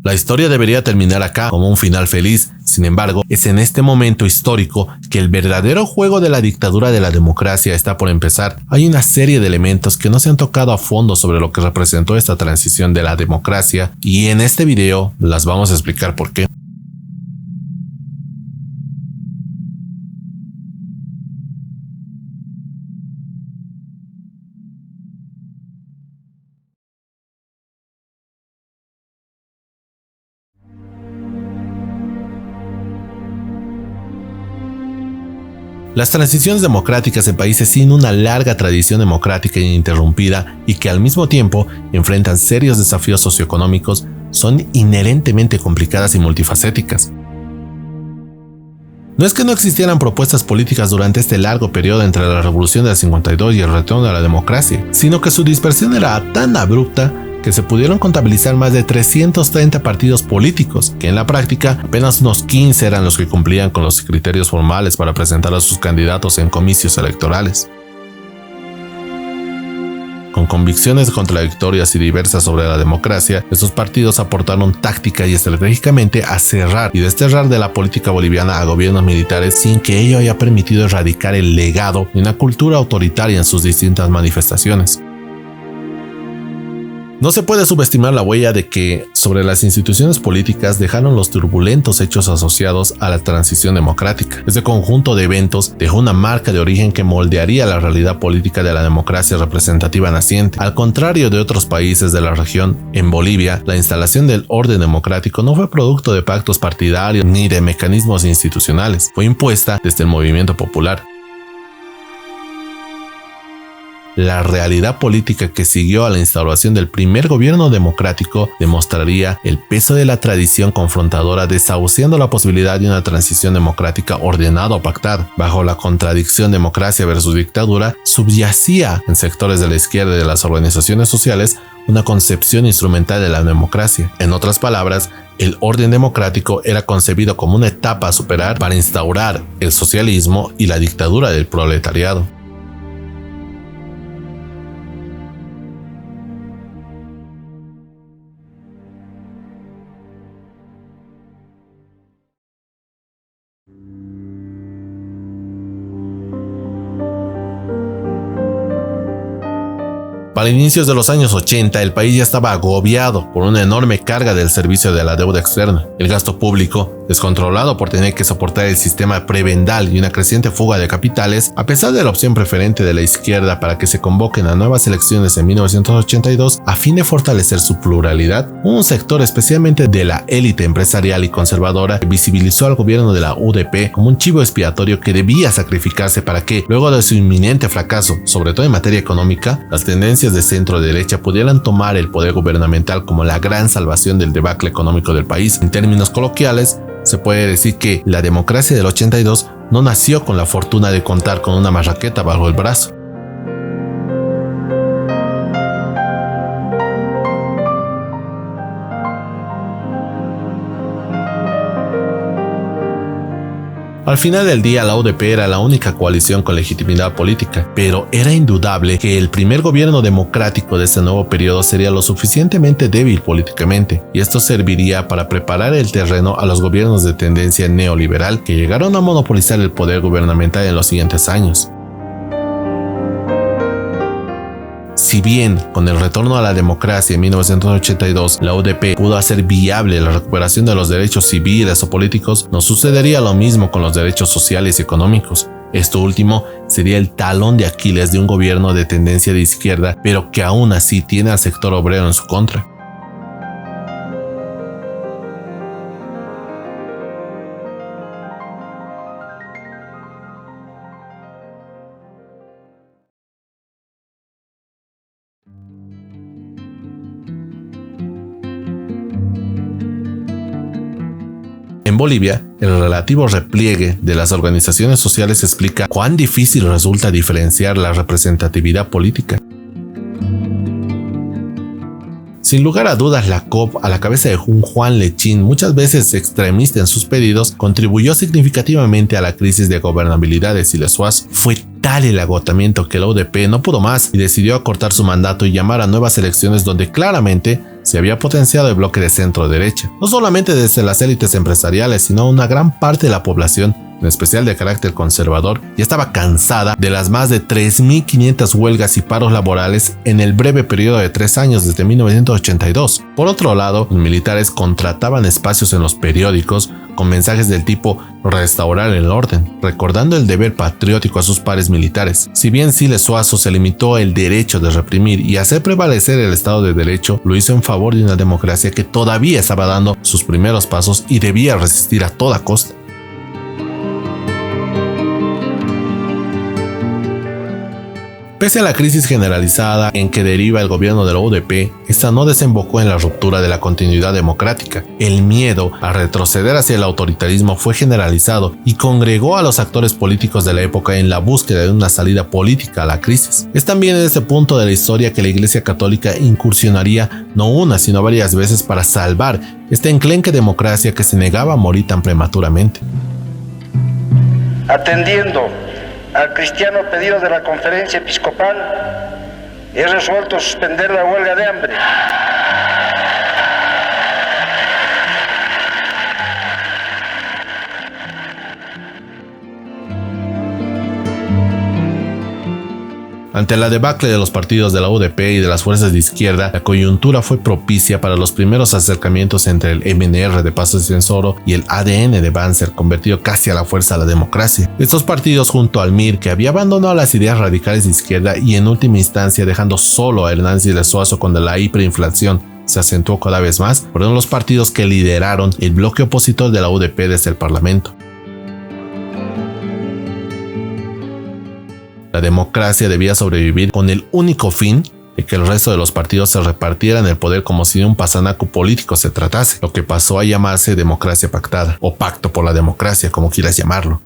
La historia debería terminar acá, como un final feliz. Sin embargo, es en este momento histórico que el verdadero juego de la dictadura de la democracia está por empezar. Hay una serie de elementos que no se han tocado a fondo sobre lo que representó esta transición de la democracia, y en este video las vamos a explicar por qué. Las transiciones democráticas en países sin una larga tradición democrática ininterrumpida y que al mismo tiempo enfrentan serios desafíos socioeconómicos son inherentemente complicadas y multifacéticas. No es que no existieran propuestas políticas durante este largo periodo entre la Revolución del 52 y el retorno de la democracia, sino que su dispersión era tan abrupta que se pudieron contabilizar más de 330 partidos políticos, que en la práctica apenas unos 15 eran los que cumplían con los criterios formales para presentar a sus candidatos en comicios electorales. Con convicciones contradictorias y diversas sobre la democracia, estos partidos aportaron táctica y estratégicamente a cerrar y desterrar de la política boliviana a gobiernos militares sin que ello haya permitido erradicar el legado de una cultura autoritaria en sus distintas manifestaciones. No se puede subestimar la huella de que sobre las instituciones políticas dejaron los turbulentos hechos asociados a la transición democrática. Este conjunto de eventos dejó una marca de origen que moldearía la realidad política de la democracia representativa naciente. Al contrario de otros países de la región, en Bolivia, la instalación del orden democrático no fue producto de pactos partidarios ni de mecanismos institucionales. Fue impuesta desde el movimiento popular. La realidad política que siguió a la instauración del primer gobierno democrático demostraría el peso de la tradición confrontadora, desahuciando la posibilidad de una transición democrática ordenada o pactada. Bajo la contradicción democracia versus dictadura, subyacía en sectores de la izquierda y de las organizaciones sociales una concepción instrumental de la democracia. En otras palabras, el orden democrático era concebido como una etapa a superar para instaurar el socialismo y la dictadura del proletariado. Para inicios de los años 80, el país ya estaba agobiado por una enorme carga del servicio de la deuda externa. El gasto público, descontrolado por tener que soportar el sistema prebendal y una creciente fuga de capitales, a pesar de la opción preferente de la izquierda para que se convoquen a nuevas elecciones en 1982 a fin de fortalecer su pluralidad, un sector especialmente de la élite empresarial y conservadora visibilizó al gobierno de la UDP como un chivo expiatorio que debía sacrificarse para que, luego de su inminente fracaso, sobre todo en materia económica, las tendencias de centro-derecha pudieran tomar el poder gubernamental como la gran salvación del debacle económico del país. En términos coloquiales, se puede decir que la democracia del 82 no nació con la fortuna de contar con una marraqueta bajo el brazo. Al final del día, la UDP era la única coalición con legitimidad política, pero era indudable que el primer gobierno democrático de este nuevo periodo sería lo suficientemente débil políticamente, y esto serviría para preparar el terreno a los gobiernos de tendencia neoliberal que llegaron a monopolizar el poder gubernamental en los siguientes años. Si bien, con el retorno a la democracia en 1982, la UDP pudo hacer viable la recuperación de los derechos civiles o políticos, no sucedería lo mismo con los derechos sociales y económicos. Esto último sería el talón de Aquiles de un gobierno de tendencia de izquierda, pero que aún así tiene al sector obrero en su contra. En Bolivia, el relativo repliegue de las organizaciones sociales explica cuán difícil resulta diferenciar la representatividad política. Sin lugar a dudas, la COP, a la cabeza de un Juan Lechín, muchas veces extremista en sus pedidos, contribuyó significativamente a la crisis de gobernabilidad de Siles Suazo. Fue tal el agotamiento que la UDP no pudo más y decidió acortar su mandato y llamar a nuevas elecciones donde claramente se había potenciado el bloque de centro-derecha, no solamente desde las élites empresariales, sino una gran parte de la población, en especial de carácter conservador, ya estaba cansada de las más de 3.500 huelgas y paros laborales en el breve periodo de 3 años desde 1982. Por otro lado, los militares contrataban espacios en los periódicos con mensajes del tipo restaurar el orden, recordando el deber patriótico a sus pares militares. Si bien Siles Zuazo se limitó el derecho de reprimir y hacer prevalecer el Estado de Derecho, lo hizo en favor de una democracia que todavía estaba dando sus primeros pasos y debía resistir a toda costa. Pese a la crisis generalizada en que deriva el gobierno de la UDP, esta no desembocó en la ruptura de la continuidad democrática. El miedo a retroceder hacia el autoritarismo fue generalizado y congregó a los actores políticos de la época en la búsqueda de una salida política a la crisis. Es también en este punto de la historia que la Iglesia Católica incursionaría no una sino varias veces para salvar esta enclenque democracia que se negaba a morir tan prematuramente. Atendiendo al cristiano pedido de la Conferencia Episcopal, he resuelto suspender la huelga de hambre. Ante la debacle de los partidos de la UDP y de las fuerzas de izquierda, la coyuntura fue propicia para los primeros acercamientos entre el MNR de Paso Censoro y el ADN de Banzer, convertido casi a la fuerza a la democracia. Estos partidos, junto al MIR, que había abandonado las ideas radicales de izquierda y en última instancia dejando solo a Hernán Siles Zuazo cuando la hiperinflación se acentuó cada vez más, fueron los partidos que lideraron el bloque opositor de la UDP desde el Parlamento. La democracia debía sobrevivir con el único fin de que el resto de los partidos se repartieran el poder como si de un pasanaco político se tratase, lo que pasó a llamarse democracia pactada, o pacto por la democracia, como quieras llamarlo.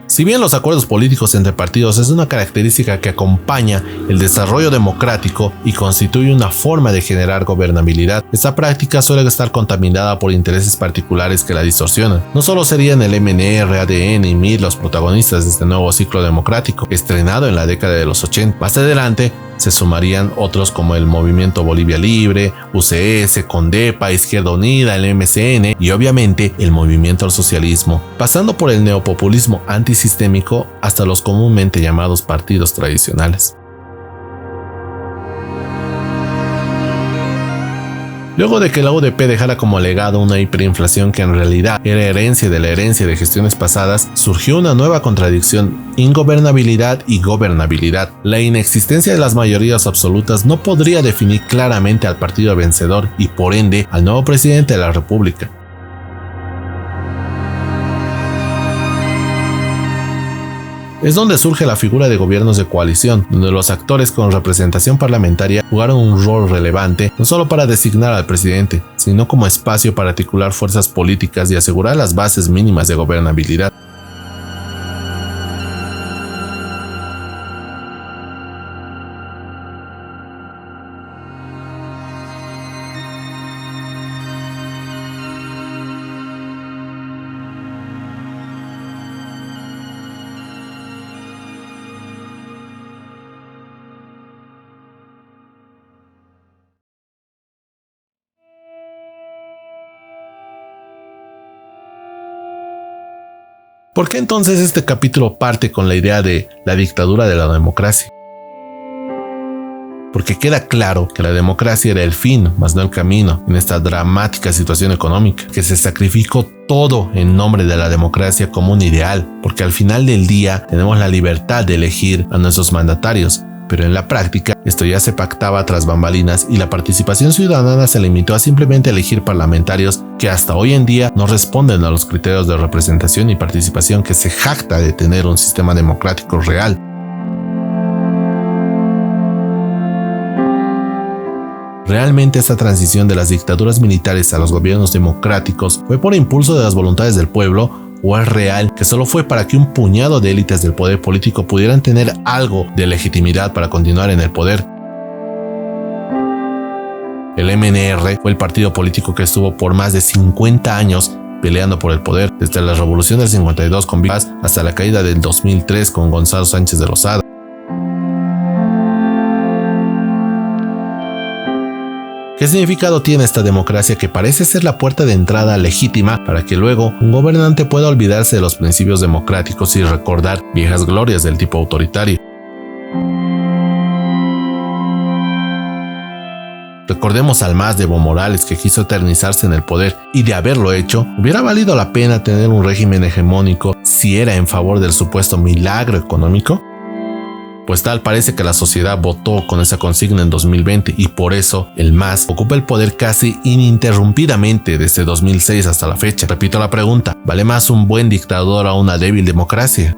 Si bien los acuerdos políticos entre partidos es una característica que acompaña el desarrollo democrático y constituye una forma de generar gobernabilidad, esta práctica suele estar contaminada por intereses particulares que la distorsionan. No solo serían el MNR, ADN y MIR los protagonistas de este nuevo ciclo democrático, estrenado en la década de los 80. Más adelante, se sumarían otros como el Movimiento Bolivia Libre, UCS, Condepa, Izquierda Unida, el MCN y obviamente el Movimiento al Socialismo, pasando por el neopopulismo antisistémico hasta los comúnmente llamados partidos tradicionales. Luego de que la UDP dejara como legado una hiperinflación que en realidad era herencia de gestiones pasadas, surgió una nueva contradicción: ingobernabilidad y gobernabilidad. La inexistencia de las mayorías absolutas no podría definir claramente al partido vencedor y por ende al nuevo presidente de la República. Es donde surge la figura de gobiernos de coalición, donde los actores con representación parlamentaria jugaron un rol relevante no solo para designar al presidente, sino como espacio para articular fuerzas políticas y asegurar las bases mínimas de gobernabilidad. ¿Por qué entonces este capítulo parte con la idea de la dictadura de la democracia? Porque queda claro que la democracia era el fin, más no el camino, en esta dramática situación económica, que se sacrificó todo en nombre de la democracia como un ideal, porque al final del día tenemos la libertad de elegir a nuestros mandatarios, pero en la práctica esto ya se pactaba tras bambalinas y la participación ciudadana se limitó a simplemente elegir parlamentarios que hasta hoy en día no responden a los criterios de representación y participación que se jacta de tener un sistema democrático real. Realmente esta transición de las dictaduras militares a los gobiernos democráticos fue por impulso de las voluntades del pueblo ¿O es real que solo fue para que un puñado de élites del poder político pudieran tener algo de legitimidad para continuar en el poder? El MNR fue el partido político que estuvo por más de 50 años peleando por el poder, desde la revolución del 52 con Vaz hasta la caída del 2003 con Gonzalo Sánchez de Lozada. ¿Qué significado tiene esta democracia que parece ser la puerta de entrada legítima para que luego un gobernante pueda olvidarse de los principios democráticos y recordar viejas glorias del tipo autoritario? Recordemos al MAS de Evo Morales, que quiso eternizarse en el poder, y de haberlo hecho, hubiera valido la pena tener un régimen hegemónico si era en favor del supuesto milagro económico. Pues tal parece que la sociedad votó con esa consigna en 2020 y por eso el MAS ocupa el poder casi ininterrumpidamente desde 2006 hasta la fecha. Repito la pregunta, ¿vale más un buen dictador a una débil democracia?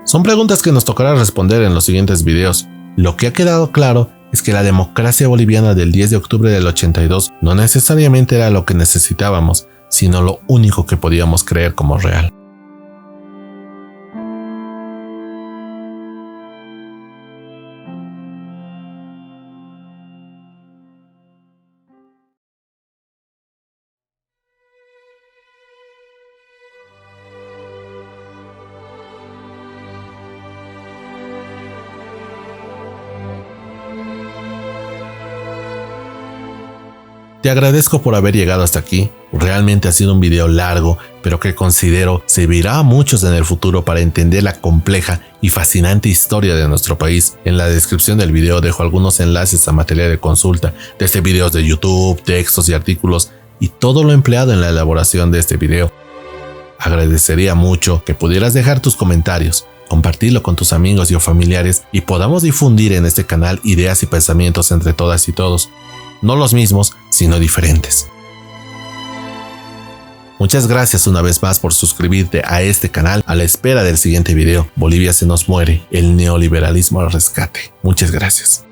Son preguntas que nos tocará responder en los siguientes videos. Lo que ha quedado claro es que la democracia boliviana del 10 de octubre del 82 no necesariamente era lo que necesitábamos, sino lo único que podíamos creer como real. Te agradezco por haber llegado hasta aquí. Realmente ha sido un video largo, pero que considero servirá a muchos en el futuro para entender la compleja y fascinante historia de nuestro país. En la descripción del video dejo algunos enlaces a material de consulta, desde videos de YouTube, textos y artículos, y todo lo empleado en la elaboración de este video. Agradecería mucho que pudieras dejar tus comentarios, compartirlo con tus amigos y o familiares y podamos difundir en este canal ideas y pensamientos entre todas y todos. No los mismos, sino diferentes. Muchas gracias una vez más por suscribirte a este canal a la espera del siguiente video. Bolivia se nos muere, el neoliberalismo al rescate. Muchas gracias.